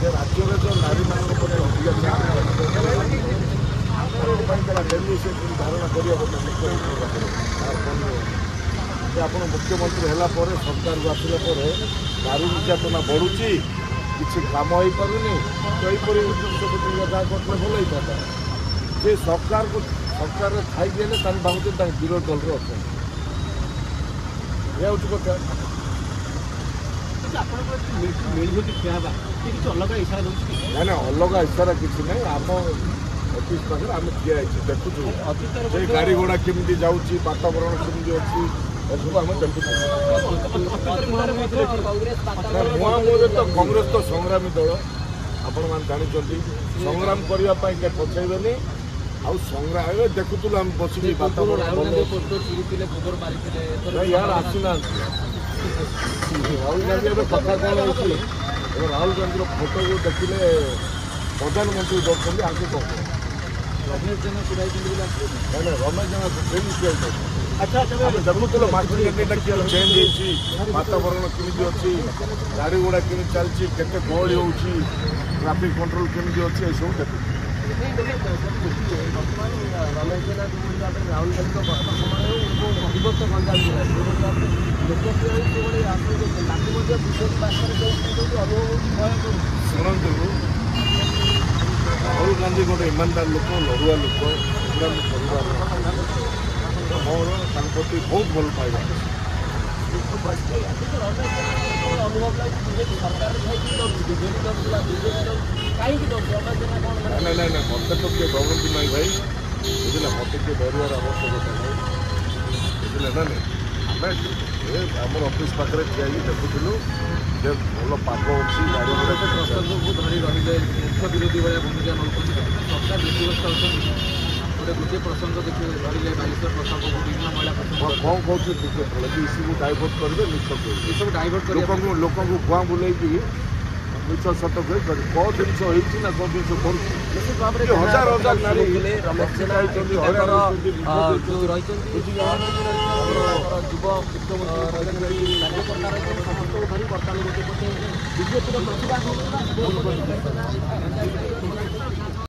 राज्य में जो नारी मान डेली से धारणा करने आप मुख्यमंत्री है सरकार को आसला नारी निर्यातना बढ़ुची किसी कम हो पारे तो यहीपर जहाँ करते भल होता से सरकार को सरकार खाई भावुचे विरोधी दल में अच्छा यह हूँ कथा ना ना अलग इशारा किसी ना आम ऑफिस पाखे आम ठिया देखु गाड़ी घोड़ा केमी जाऊँगी वातावरण केमी अच्छी सब आम देखु मुझे तो कांग्रेस तो संग्रामी दल आपण मैंने जानते संग्राम करने के पछेबे आउ संग्राम देखुलु आम बस यार आसुना राहुल गांधी कथा कौन हो राहुल गांधी फोटो को देखिले प्रधानमंत्री दर्शन आगे कौन रमेश जेना रमेश जेना अच्छा देखुल मार्केट चेंज हो वातावरण केमी अच्छी गाड़ी घोड़ा केमी चलती केते गहली हो ट्राफिक कंट्रोल केमी अच्छी सब देखु रमेश जेना राहुल गांधी अधिवक्त गंजाम जिला शुणु राहुल गांधी गोटे ईमानदार लोक लड़ुआ लोक मोर प्रति बहुत भल पाइबा ना ना ना मत तो किए डरती ना भाई बुझे मत किए डर आवश्यकता नहीं बुझे ना नहीं आम ऑफिस पाखे ठिया देखुलु भल पाग अच्छी गाड़ी प्रसंग को धरी रही मुख्य विरोधी भाया भूमिका नौ सरकार नीतिग्रस्त अच्छा गोटे गोटे प्रसंग देखिए धरले बालेश्वर प्रसंग को विभिन्न महिला कौन कौन इसी को डाइवर्ट करेंगे मिछ सब डाइवर्ट लोक भुआ बुलाई मिछ सत कौ जिन ना कौ जिन कर हजार हजार नारी रमेश जेना जो रही युव राज्य सरकार धरी बर्तमान गोटे पटे बीजेपी प्रतिभा